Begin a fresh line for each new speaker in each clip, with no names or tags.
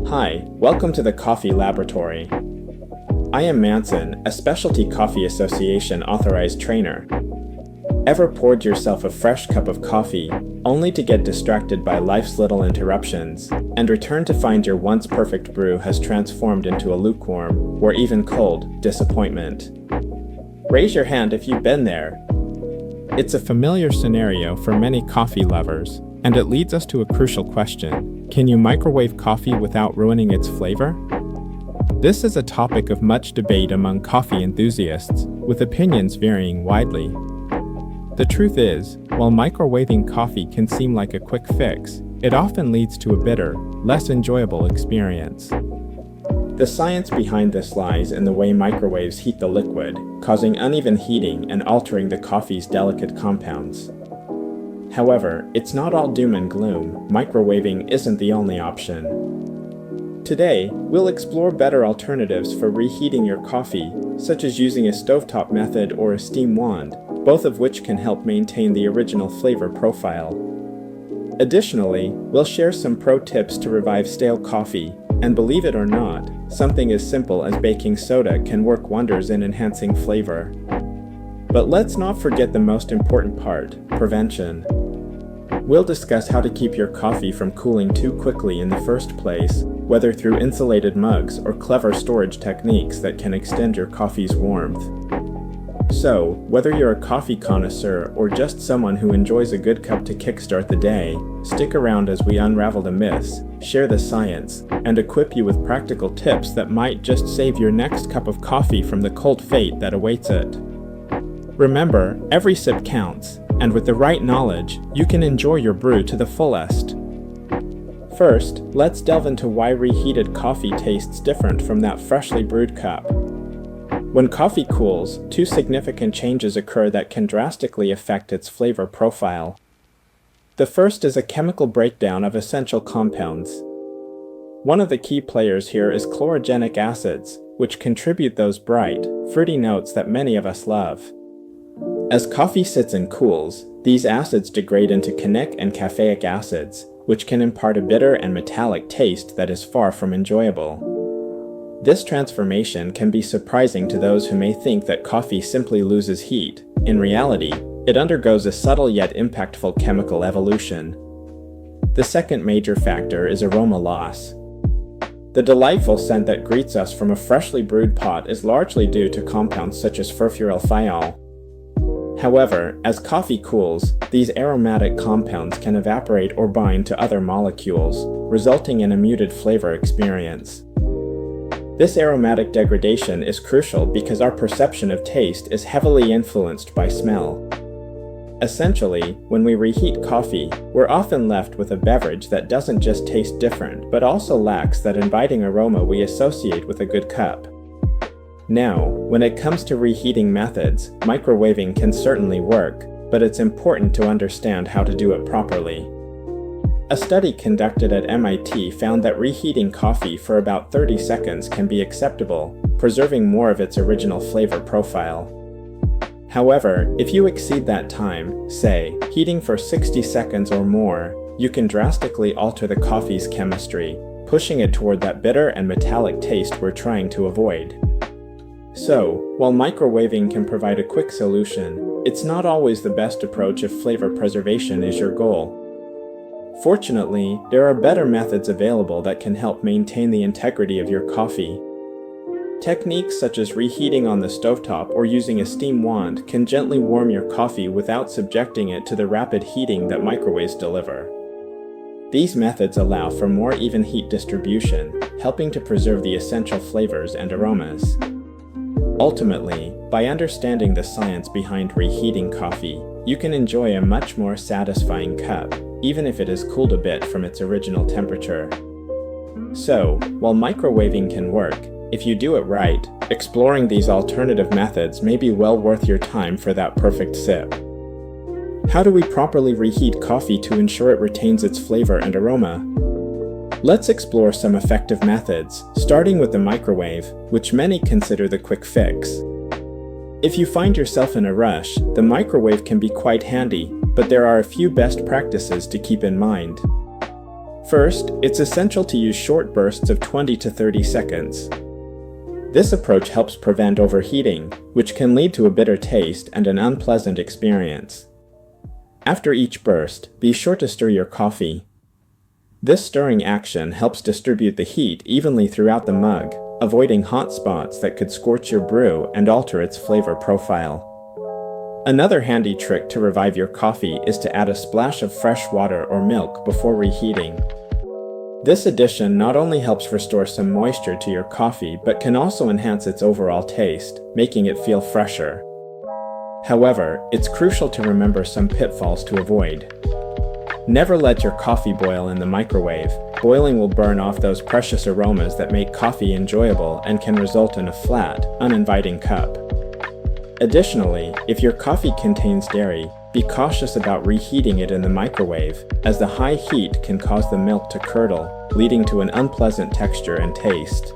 Hi, welcome to the Coffee Laboratory. I am Manson, a Specialty Coffee Association Authorized trainer. Ever poured yourself a fresh cup of coffee, only to get distracted by life's little interruptions, and return to find your once perfect brew has transformed into a lukewarm, or even cold, disappointment? Raise your hand if you've been there. It's a familiar scenario for many coffee lovers, and it leads us to a crucial question. Can you microwave coffee without ruining its flavor? This is a topic of much debate among coffee enthusiasts, with opinions varying widely. The truth is, while microwaving coffee can seem like a quick fix, it often leads to a bitter, less enjoyable experience. The science behind this lies in the way microwaves heat the liquid, causing uneven heating and altering the coffee's delicate compounds. However, it's not all doom and gloom. Microwaving isn't the only option. Today, we'll explore better alternatives for reheating your coffee, such as using a stovetop method or a steam wand, both of which can help maintain the original flavor profile. Additionally, we'll share some pro tips to revive stale coffee, and believe it or not, something as simple as baking soda can work wonders in enhancing flavor. But let's not forget the most important part, prevention. We'll discuss how to keep your coffee from cooling too quickly in the first place, whether through insulated mugs or clever storage techniques that can extend your coffee's warmth. So, whether you're a coffee connoisseur or just someone who enjoys a good cup to kickstart the day, stick around as we unravel the myths, share the science, and equip you with practical tips that might just save your next cup of coffee from the cold fate that awaits it. Remember, every sip counts, and with the right knowledge, you can enjoy your brew to the fullest. First, let's delve into why reheated coffee tastes different from that freshly brewed cup. When coffee cools, two significant changes occur that can drastically affect its flavor profile. The first is a chemical breakdown of essential compounds. One of the key players here is chlorogenic acids, which contribute those bright, fruity notes that many of us love. As coffee sits and cools, these acids degrade into quinic and caffeic acids, which can impart a bitter and metallic taste that is far from enjoyable. This transformation can be surprising to those who may think that coffee simply loses heat. In reality, it undergoes a subtle yet impactful chemical evolution. The second major factor is aroma loss. The delightful scent that greets us from a freshly brewed pot is largely due to compounds such as furfuryl. However, as coffee cools, these aromatic compounds can evaporate or bind to other molecules, resulting in a muted flavor experience. This aromatic degradation is crucial because our perception of taste is heavily influenced by smell. Essentially, when we reheat coffee, we're often left with a beverage that doesn't just taste different, but also lacks that inviting aroma we associate with a good cup. Now, when it comes to reheating methods, microwaving can certainly work, but it's important to understand how to do it properly. A study conducted at MIT found that reheating coffee for about 30 seconds can be acceptable, preserving more of its original flavor profile. However, if you exceed that time, say, heating for 60 seconds or more, you can drastically alter the coffee's chemistry, pushing it toward that bitter and metallic taste we're trying to avoid. So, while microwaving can provide a quick solution, it's not always the best approach if flavor preservation is your goal. Fortunately, there are better methods available that can help maintain the integrity of your coffee. Techniques such as reheating on the stovetop or using a steam wand can gently warm your coffee without subjecting it to the rapid heating that microwaves deliver. These methods allow for more even heat distribution, helping to preserve the essential flavors and aromas. Ultimately, by understanding the science behind reheating coffee, you can enjoy a much more satisfying cup, even if it is cooled a bit from its original temperature. So, while microwaving can work, if you do it right, exploring these alternative methods may be well worth your time for that perfect sip. How do we properly reheat coffee to ensure it retains its flavor and aroma? Let's explore some effective methods, starting with the microwave, which many consider the quick fix. If you find yourself in a rush, the microwave can be quite handy, but there are a few best practices to keep in mind. First, it's essential to use short bursts of 20 to 30 seconds. This approach helps prevent overheating, which can lead to a bitter taste and an unpleasant experience. After each burst, be sure to stir your coffee. This stirring action helps distribute the heat evenly throughout the mug, avoiding hot spots that could scorch your brew and alter its flavor profile. Another handy trick to revive your coffee is to add a splash of fresh water or milk before reheating. This addition not only helps restore some moisture to your coffee, but can also enhance its overall taste, making it feel fresher. However, it's crucial to remember some pitfalls to avoid. Never let your coffee boil in the microwave. Boiling will burn off those precious aromas that make coffee enjoyable and can result in a flat, uninviting cup. Additionally, if your coffee contains dairy, be cautious about reheating it in the microwave, as the high heat can cause the milk to curdle, leading to an unpleasant texture and taste.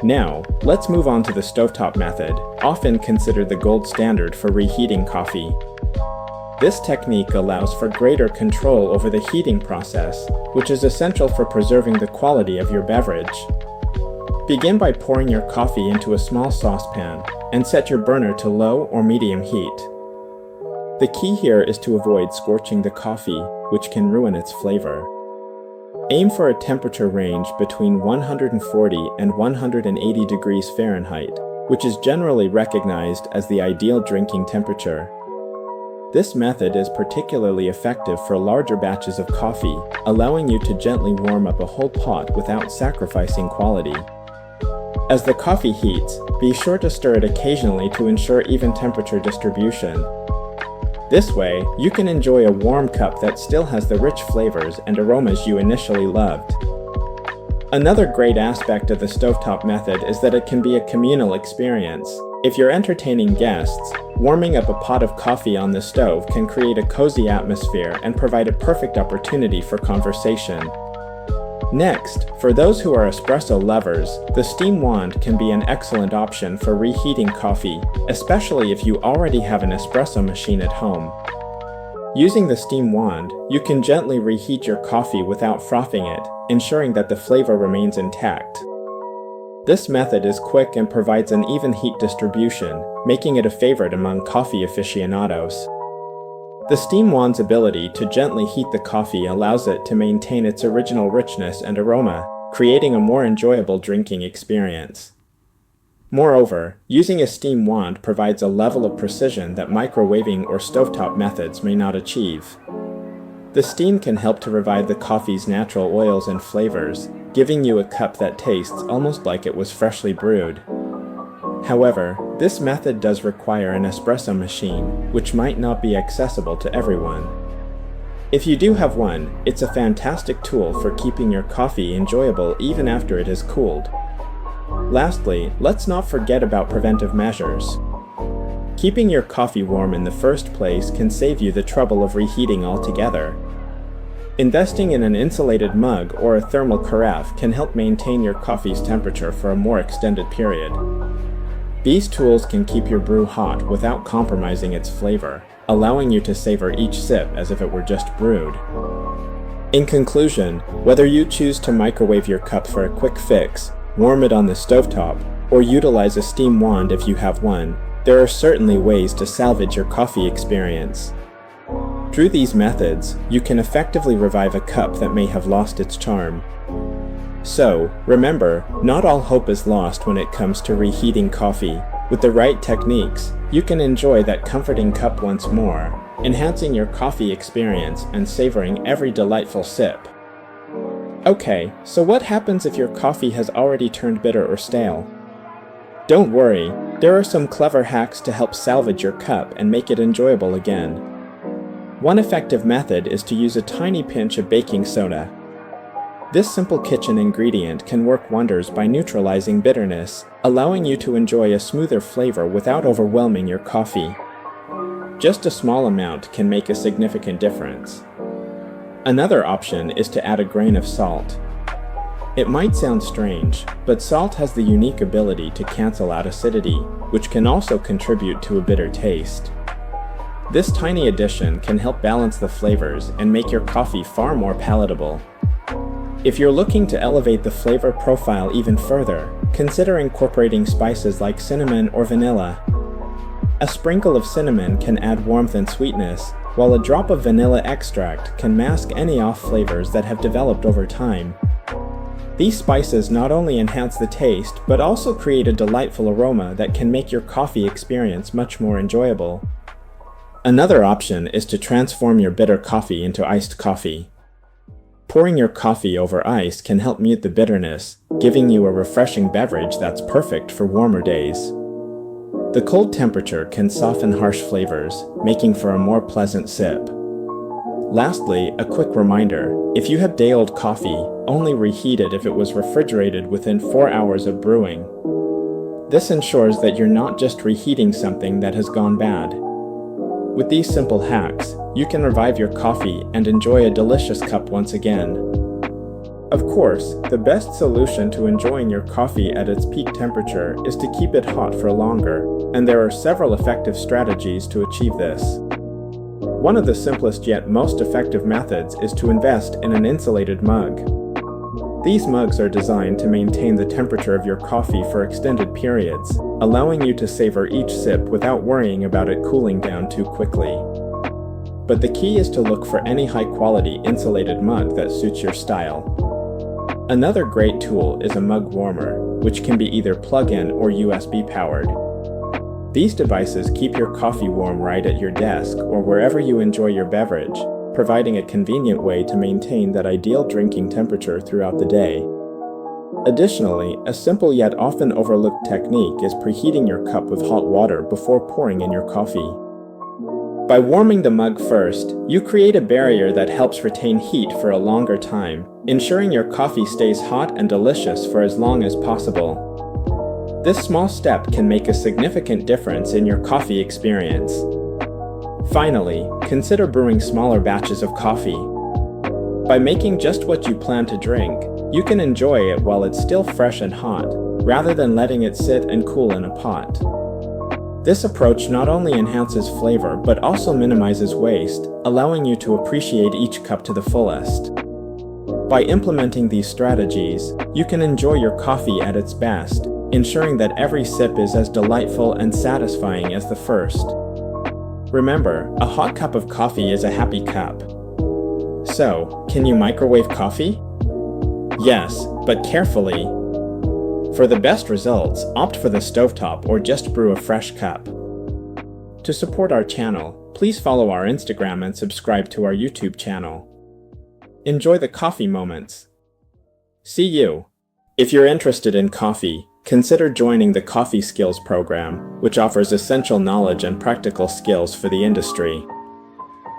Now, let's move on to the stovetop method, often considered the gold standard for reheating coffee. This technique allows for greater control over the heating process, which is essential for preserving the quality of your beverage. Begin by pouring your coffee into a small saucepan and set your burner to low or medium heat. The key here is to avoid scorching the coffee, which can ruin its flavor. Aim for a temperature range between 140 and 180 degrees Fahrenheit, which is generally recognized as the ideal drinking temperature. This method is particularly effective for larger batches of coffee, allowing you to gently warm up a whole pot without sacrificing quality. As the coffee heats, be sure to stir it occasionally to ensure even temperature distribution. This way, you can enjoy a warm cup that still has the rich flavors and aromas you initially loved. Another great aspect of the stovetop method is that it can be a communal experience. If you're entertaining guests, warming up a pot of coffee on the stove can create a cozy atmosphere and provide a perfect opportunity for conversation. Next, for those who are espresso lovers, the steam wand can be an excellent option for reheating coffee, especially if you already have an espresso machine at home. Using the steam wand, you can gently reheat your coffee without frothing it, ensuring that the flavor remains intact. This method is quick and provides an even heat distribution, making it a favorite among coffee aficionados. The steam wand's ability to gently heat the coffee allows it to maintain its original richness and aroma, creating a more enjoyable drinking experience. Moreover, using a steam wand provides a level of precision that microwaving or stovetop methods may not achieve. The steam can help to revive the coffee's natural oils and flavors, giving you a cup that tastes almost like it was freshly brewed. However, this method does require an espresso machine, which might not be accessible to everyone. If you do have one, it's a fantastic tool for keeping your coffee enjoyable even after it has cooled. Lastly, let's not forget about preventive measures. Keeping your coffee warm in the first place can save you the trouble of reheating altogether. Investing in an insulated mug or a thermal carafe can help maintain your coffee's temperature for a more extended period. These tools can keep your brew hot without compromising its flavor, allowing you to savor each sip as if it were just brewed. In conclusion, whether you choose to microwave your cup for a quick fix, warm it on the stovetop, or utilize a steam wand if you have one, there are certainly ways to salvage your coffee experience. Through these methods, you can effectively revive a cup that may have lost its charm. So, remember, not all hope is lost when it comes to reheating coffee. With the right techniques, you can enjoy that comforting cup once more, enhancing your coffee experience and savoring every delightful sip. Okay, so what happens if your coffee has already turned bitter or stale? Don't worry, there are some clever hacks to help salvage your cup and make it enjoyable again. One effective method is to use a tiny pinch of baking soda. This simple kitchen ingredient can work wonders by neutralizing bitterness, allowing you to enjoy a smoother flavor without overwhelming your coffee. Just a small amount can make a significant difference. Another option is to add a grain of salt. It might sound strange, but salt has the unique ability to cancel out acidity, which can also contribute to a bitter taste. This tiny addition can help balance the flavors and make your coffee far more palatable. If you're looking to elevate the flavor profile even further, consider incorporating spices like cinnamon or vanilla. A sprinkle of cinnamon can add warmth and sweetness, while a drop of vanilla extract can mask any off flavors that have developed over time. These spices not only enhance the taste, but also create a delightful aroma that can make your coffee experience much more enjoyable. Another option is to transform your bitter coffee into iced coffee. Pouring your coffee over ice can help mute the bitterness, giving you a refreshing beverage that's perfect for warmer days. The cold temperature can soften harsh flavors, making for a more pleasant sip. Lastly, a quick reminder, if you have day-old coffee, only reheat it if it was refrigerated within 4 hours of brewing. This ensures that you're not just reheating something that has gone bad. With these simple hacks, you can revive your coffee and enjoy a delicious cup once again. Of course, the best solution to enjoying your coffee at its peak temperature is to keep it hot for longer, and there are several effective strategies to achieve this. One of the simplest yet most effective methods is to invest in an insulated mug. These mugs are designed to maintain the temperature of your coffee for extended periods, allowing you to savor each sip without worrying about it cooling down too quickly. But the key is to look for any high-quality insulated mug that suits your style. Another great tool is a mug warmer, which can be either plug-in or USB powered. These devices keep your coffee warm right at your desk or wherever you enjoy your beverage, providing a convenient way to maintain that ideal drinking temperature throughout the day. Additionally, a simple yet often overlooked technique is preheating your cup with hot water before pouring in your coffee. By warming the mug first, you create a barrier that helps retain heat for a longer time, ensuring your coffee stays hot and delicious for as long as possible. This small step can make a significant difference in your coffee experience. Finally, consider brewing smaller batches of coffee. By making just what you plan to drink, you can enjoy it while it's still fresh and hot, rather than letting it sit and cool in a pot. This approach not only enhances flavor, but also minimizes waste, allowing you to appreciate each cup to the fullest. By implementing these strategies, you can enjoy your coffee at its best, ensuring that every sip is as delightful and satisfying as the first. Remember, a hot cup of coffee is a happy cup. So, can you microwave coffee? Yes, but carefully. For the best results, opt for the stovetop or just brew a fresh cup. To support our channel, please follow our Instagram and subscribe to our YouTube channel. Enjoy the coffee moments. See you! If you're interested in coffee, consider joining the Coffee Skills program, which offers essential knowledge and practical skills for the industry.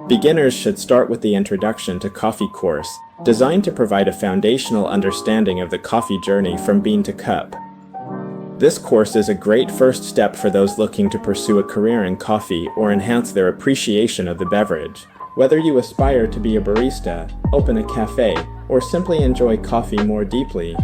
Beginners should start with the Introduction to Coffee course, designed to provide a foundational understanding of the coffee journey from bean to cup. This course is a great first step for those looking to pursue a career in coffee or enhance their appreciation of the beverage. Whether you aspire to be a barista, open a cafe, or simply enjoy coffee more deeply,